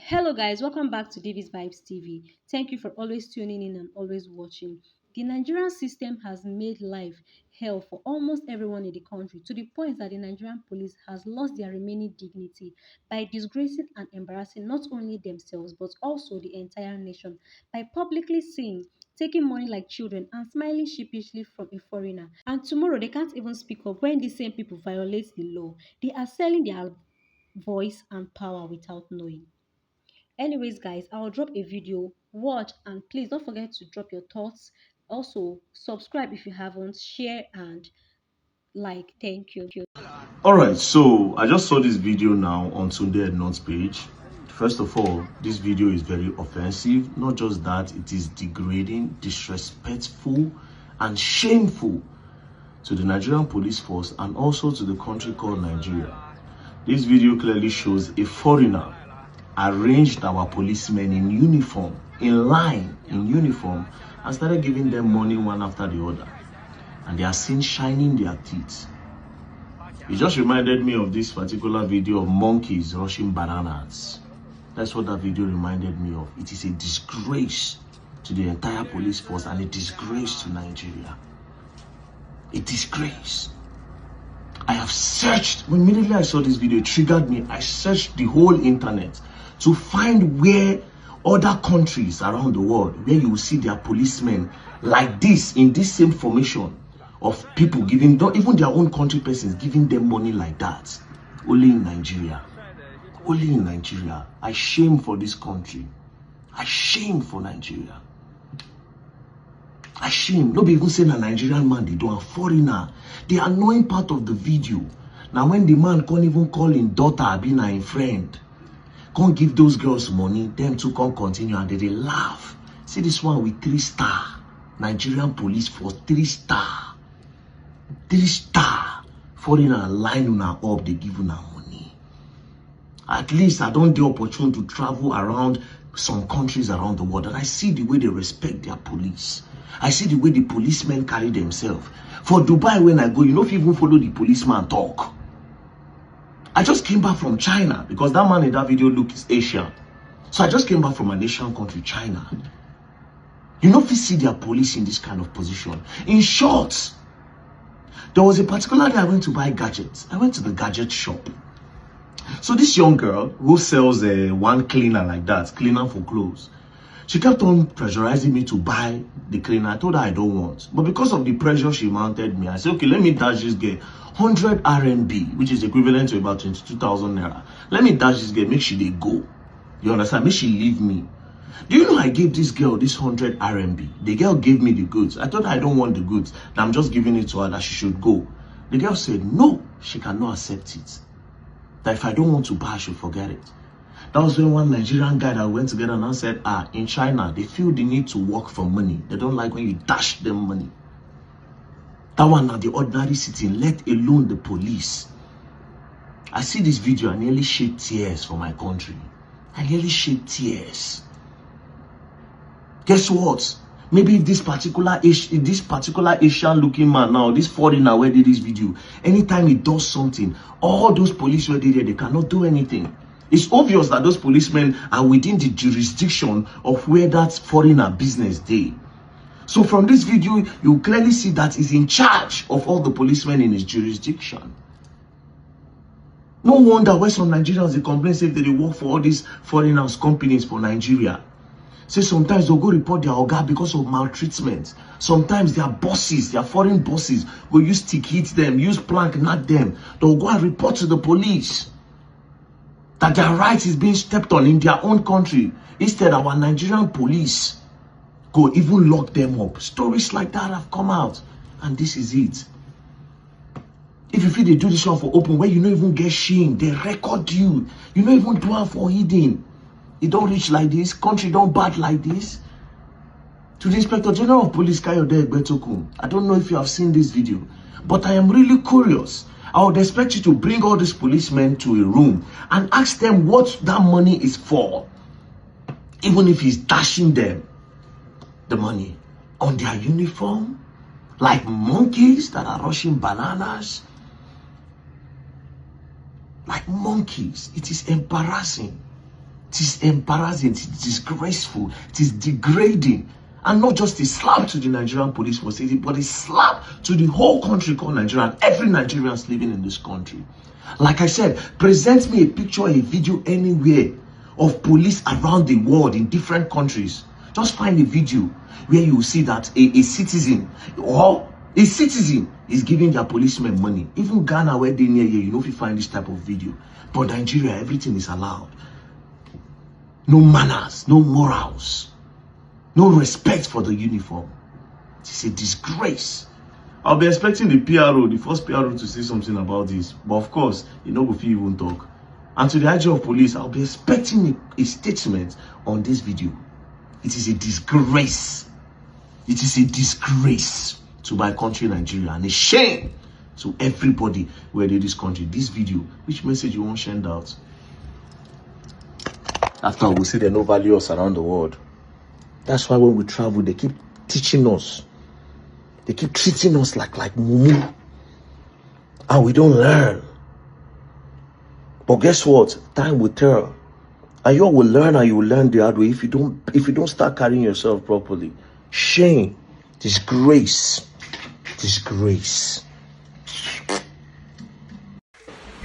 Hello, guys, welcome back to Davis Vibes TV. Thank you for always tuning in and always watching. The Nigerian system has made life hell for almost everyone in the country to the point that the Nigerian police has lost their remaining dignity by disgracing and embarrassing not only themselves but also the entire nation by publicly saying, taking money like children and smiling sheepishly from a foreigner. And tomorrow they can't even speak up when these same people violate the law. They are selling their voice and power without knowing. Anyways, guys, I'll drop a video, watch, and please don't forget to drop your thoughts. Also, subscribe if you haven't, share and like. Thank you. Alright, so I just saw this video now on Sunday Notes page. First of all, this video is very offensive. Not just that, it is degrading, disrespectful, and shameful to the Nigerian police force and also to the country called Nigeria. This video clearly shows a foreigner arranged our policemen in uniform, in line, in uniform, and started giving them money one after the other. And they are seen shining their teeth. It just reminded me of this particular video of monkeys rushing bananas. That's what that video reminded me of. It is a disgrace to the entire police force and a disgrace to Nigeria. A disgrace. I have searched, when immediately I saw this video, it triggered me. I searched the whole internet to find where other countries around the world, where you will see their policemen like this, in this same formation of people giving, not even their own country persons, giving them money like that. Only in Nigeria. Only in Nigeria. I shame for this country. I shame for Nigeria. I shame. Nobody even saying a Nigerian man, they don't, a foreigner. The annoying part of the video. Now when the man can't even call him daughter, being a friend, can't give those girls money, them two can't continue and they laugh. See this one with 3-star. Nigerian police force, 3-star. 3-star. Foreigner line una up, they give una money. At least I don't get opportunity to travel around some countries around the world and I see the way they respect their police. I see the way the policemen carry themselves. For Dubai, when I go, you know, if you even follow the policeman talk. I just came back from China because that man in that video looks Asian. So I just came back from an Asian country, China. You know, if you see their police in this kind of position. In short, there was a particular day I went to buy gadgets. I went to the gadget shop. So this young girl who sells one cleaner like that, cleaner for clothes, she kept on pressurizing me to buy the cleaner. I told her I don't want. But because of the pressure she mounted me, I said, okay, let me dash this girl 100 RMB, which is equivalent to about 22,000 naira. Let me dash this girl, make sure they go. You understand? Make she leave me. Do you know I gave this girl this 100 RMB? The girl gave me the goods. I told her I don't want the goods. That I'm just giving it to her, that she should go. The girl said, no, she cannot accept it. That if I don't want to buy, I should forget it. That was when one Nigerian guy that went together and I said, in China, they feel the need to work for money. They don't like when you dash them money. That one now, the ordinary citizen, let alone the police. I see this video, I nearly shed tears for my country. I nearly shed tears. Guess what? Maybe if this particular Asian looking man now, this foreigner where did this video, anytime he does something, all those police where they there, they cannot do anything. It's obvious that those policemen are within the jurisdiction of where that foreigner business day. So from this video, you clearly see that he's in charge of all the policemen in his jurisdiction. No wonder why some Nigerians, they complain say that they work for all these foreigners companies for Nigeria. Say sometimes they'll go report their oga because of maltreatment. Sometimes their bosses, their foreign bosses, will use stick hit them, use plank knock them. They'll go and report to the police that their rights is being stepped on in their own country. Instead, our Nigerian police go even lock them up. Stories like that have come out, and this is it. If you feel they do this one for open, where you don't even get shame, they record you. You don't even do it for hidden. It don't reach like this. Country don't bad like this. To the Inspector General of Police, Kayode Egbetokun, I don't know if you have seen this video, but I am really curious. I would expect you to bring all these policemen to a room and ask them what that money is for. Even if he's dashing them the money on their uniform, like monkeys that are rushing bananas. Like monkeys. It is embarrassing. It is embarrassing, it is disgraceful, it is degrading. And not just a slap to the Nigerian police force, but a slap to the whole country called Nigeria and every Nigerian living in this country. Like I said, present me a picture, a video anywhere of police around the world in different countries. Just find a video where you will see that a citizen is giving their policemen money. Even Ghana, where they near here, you know, if you find this type of video. But Nigeria, everything is allowed. No manners, no morals, no respect for the uniform. It's a disgrace. I'll be expecting the PRO, the first PRO, to say something about this. But of course, you know, if you won't talk. And to the IG of police, I'll be expecting a statement on this video. It is a disgrace. It is a disgrace to my country, Nigeria, and a shame to everybody where in this country. This video, which message you want send out? After we say they no value us around the world. That's why when we travel, they keep teaching us. They keep treating us like mumu. And we don't learn. But guess what? Time will tell. And you all will learn, and you will learn the hard way if you don't start carrying yourself properly. Shame. Disgrace. Disgrace.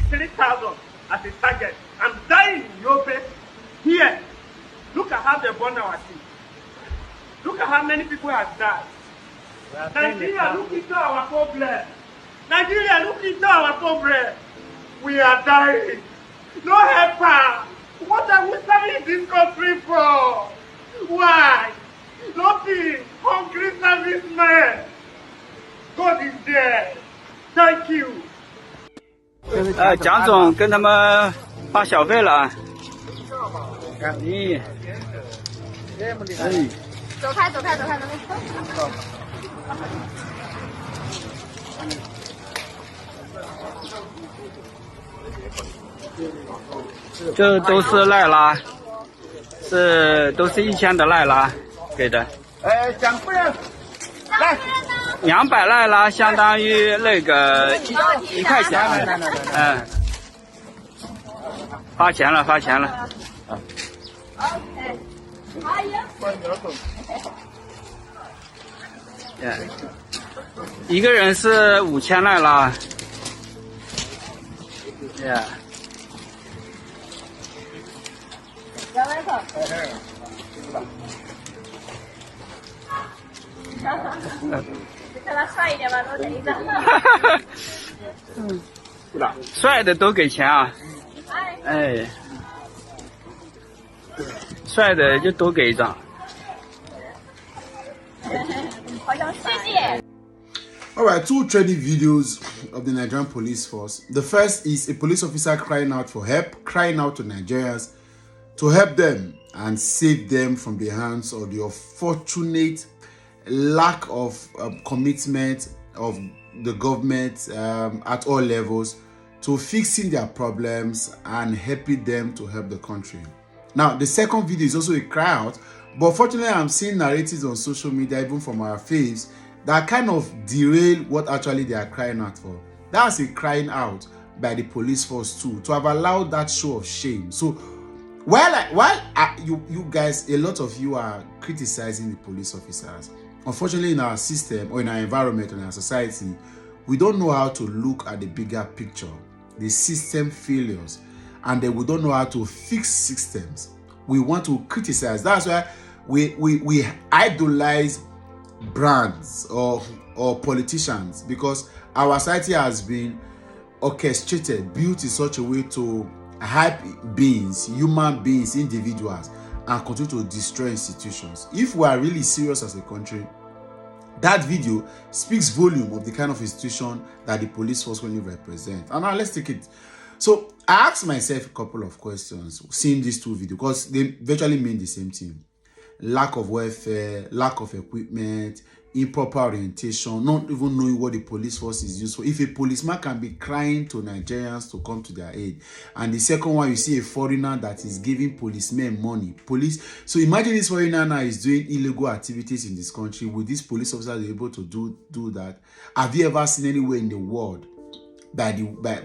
3,000 as a target. I'm dying in Yobe. Here. Look at how they burn our city. Look at how many people have died. Nigeria, look into our problem. Nigeria, look into our problem. We are dying. No helper. What are we serving this country for? Why? Nothing. Hungry servicemen. God is there. Thank you. 蒋总跟他们发小费了。咦，走开。这都是赖拉，都是1000的赖拉给的。蒋夫人，来200赖拉相当于那个1块钱。嗯，发钱了。一个人是5000赖拉。看他帅一点吧，多等一张。帅的都给钱啊！哎，帅的就多给一张。谢谢。Alright, two trending videos of the Nigerian police force. The first is a police officer crying out for help, crying out to Nigerians to help them and save them from the hands of the unfortunate lack of commitment of the government at all levels to fixing their problems and helping them to help the country. Now, the second video is also a cry out, but fortunately, I'm seeing narratives on social media, even from our faves, that kind of derail what actually they are crying out for. That's a crying out by the police force too, to have allowed that show of shame. So while you guys, a lot of you are criticizing the police officers, unfortunately in our system or in our environment or in our society, we don't know how to look at the bigger picture, the system failures, and then we don't know how to fix systems. We want to criticize. That's why we idolize brands or politicians, because our society has been orchestrated, built in such a way to hype beings, human beings, individuals, and continue to destroy institutions. If we are really serious as a country, that video speaks volume of the kind of institution that the police force will represent. And now let's take it. So I asked myself a couple of questions seeing these two videos, because they virtually mean the same thing. Lack of welfare, lack of equipment, improper orientation, not even knowing what the police force is used for. If a policeman can be crying to Nigerians to come to their aid, and the second one, you see a foreigner that is giving policemen money. So imagine this foreigner now is doing illegal activities in this country. Would these police officers be able to do that? Have you ever seen anywhere in the world by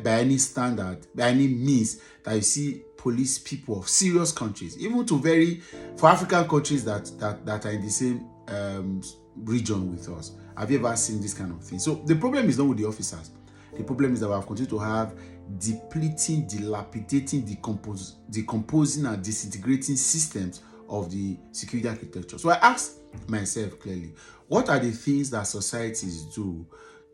any standard, by any means, that you see police people of serious countries, even for African countries that are in the same region with us. Have you ever seen this kind of thing? So the problem is not with the officers. The problem is that we have continued to have depleting, dilapidating, decomposing and disintegrating systems of the security architecture. So I asked myself clearly, what are the things that societies do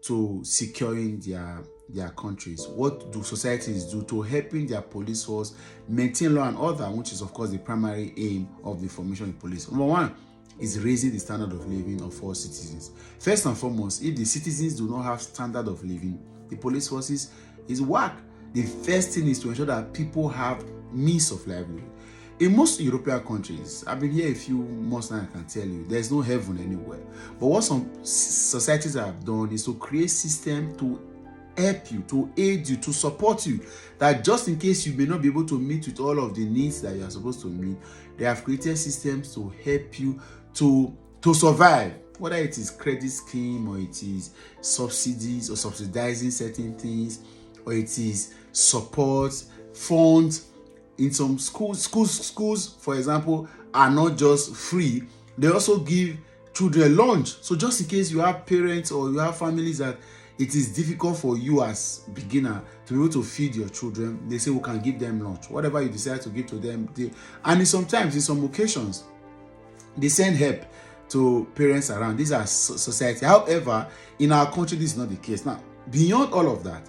to securing their countries? What do societies do to helping their police force maintain law and order, which is of course the primary aim of the formation of the police? Number one is raising the standard of living of all citizens. First and foremost, if the citizens do not have standard of living, the police forces is whack. The first thing is to ensure that people have means of livelihood. In most European countries, I've been here a few months now, I can tell you, there's no heaven anywhere. But what some societies have done is to create systems to help you, to aid you, to support you, that just in case you may not be able to meet with all of the needs that you are supposed to meet, they have created systems to help you to survive, whether it is credit scheme or it is subsidies or subsidizing certain things, or it is support funds. In some schools, for example, are not just free, they also give children lunch. So just in case you have parents or you have families that it is difficult for you as beginner to be able to feed your children, they say we can give them lunch. Whatever you decide to give to them, and sometimes in some occasions, they send help to parents around. These are society. However, in our country, this is not the case. Now, beyond all of that,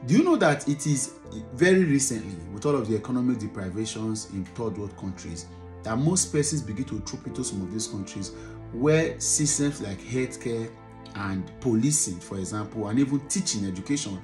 do you know that it is very recently, with all of the economic deprivations in third world countries, that most persons begin to troop into some of these countries where systems like healthcare and policing, for example, and even teaching, education,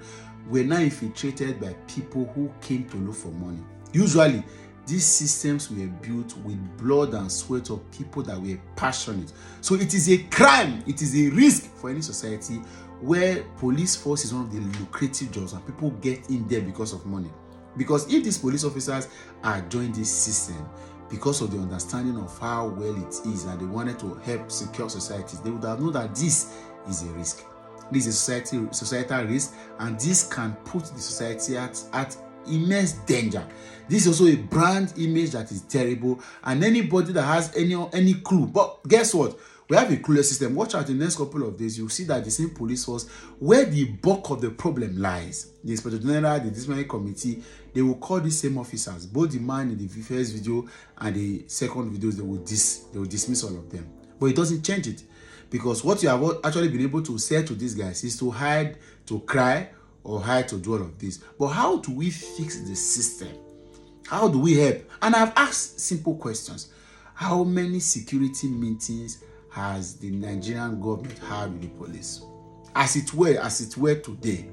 were now infiltrated by people who came to look for money. Usually, these systems were built with blood and sweat of people that were passionate. So it is a crime, it is a risk for any society where police force is one of the lucrative jobs and people get in there because of money. Because if these police officers are joining this system because of the understanding of how well it is and they wanted to help secure societies, they would have known that this is a risk. This is a societal risk, and this can put the society at immense danger. This is also a brand image that is terrible, and anybody that has any clue, but guess what? We have a clueless system. Watch out in the next couple of days, you'll see that the same police force, where the bulk of the problem lies, the Inspector General, the disciplinary committee, they will call these same officers, both the man in the first video and the second videos, they will dismiss all of them. But it doesn't change it, because what you have actually been able to say to these guys is to hide, to cry, or hide to do all of this. But how do we fix the system? How do we help? And I've asked simple questions. How many security meetings has the Nigerian government had with the police? As it were today,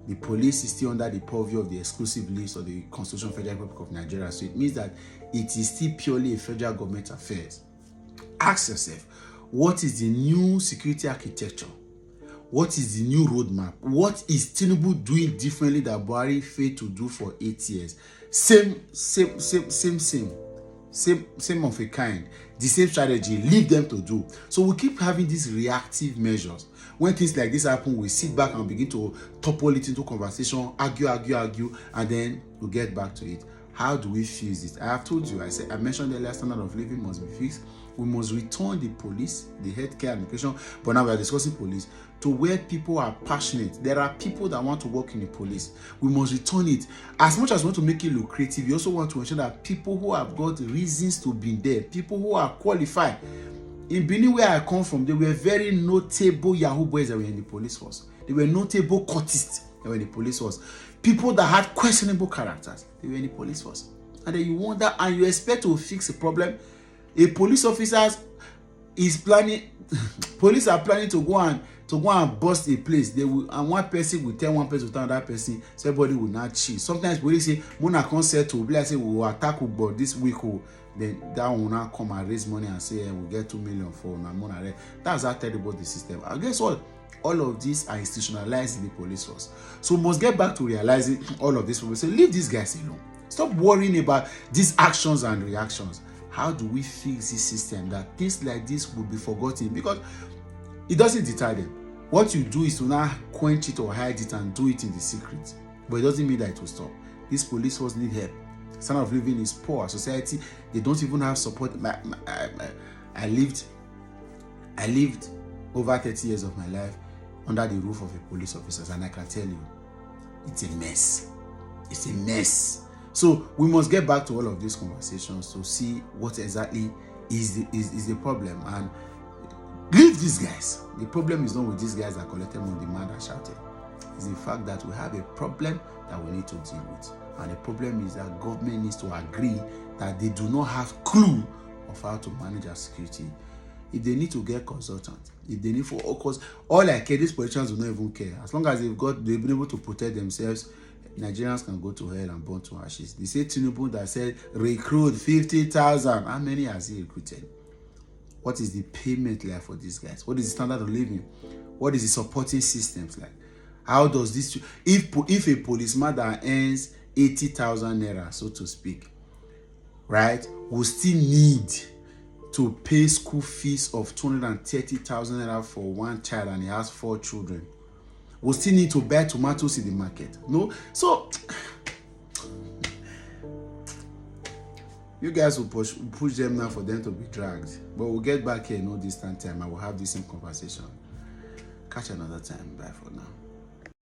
the police is still under the purview of the exclusive list of the Constitution of the Federal Republic of Nigeria. So it means that it is still purely a federal government affair. Ask yourself, what is the new security architecture? What is the new roadmap? What is Tinubu doing differently that Buhari failed to do for 8 years? Same of a kind. The same strategy, leave them to do. So we keep having these reactive measures. When things like this happen, we sit back and begin to topple it into conversation, argue, and then we get back to it. How do we fix this? I have told you, I mentioned earlier, standard of living must be fixed. We must return the police, the healthcare and education, but now we are discussing police, to where people are passionate. There are people that want to work in the police. We must return it. As much as we want to make it lucrative, we also want to ensure that people who have got reasons to be there, people who are qualified. In Benin, where I come from, there were very notable Yahoo boys that were in the police force. They were notable courtists that were in the police force. People that had questionable characters, they were in the police force. And then you wonder, and you expect to fix a problem. A police officer is planning, police are planning to go and bust a place. They will, and one person will tell one person to tell another person, so everybody will not cheat. Sometimes police say, "Mona concert to be like say we will attack but this week." Then that will not come and raise money and say, "We'll get 2 million for Mona." That's how terrible the system. And guess what? All of these are institutionalized in the police force. So we must get back to realizing all of this. We say, leave these guys alone. Stop worrying about these actions and reactions. How do we fix this system that things like this will be forgotten? Because it doesn't deter them. What you do is to now quench it or hide it and do it in the secret. But it doesn't mean that it will stop. These police force need help. Standard of living is poor. Society, they don't even have support. I lived over 30 years of my life under the roof of a police officer, and I can tell you, it's a mess. It's a mess. So we must get back to all of these conversations to see what exactly is the problem, and leave these guys. The problem is not with these guys that collected on demand and shouted. It's the fact that we have a problem that we need to deal with. And the problem is that government needs to agree that they do not have clue of how to manage our security. If they need to get consultants, if they need for, because all I care, these politicians will not even care. As long as they've been able to protect themselves, Nigerians can go to hell and burn to ashes. They say Tinubu that said recruit 50,000. How many has he recruited? What is the payment like for these guys? What is the standard of living? What is the supporting systems like? How does this, if a policeman that earns 80,000 naira, so to speak, right, will still need to pay school fees of 230,000 naira for one child and he has 4 children, will still need to buy tomatoes in the market. No? So, you guys will push them now for them to be dragged. But we'll get back here in no distant time. I will have this same conversation. Catch another time. Bye for now.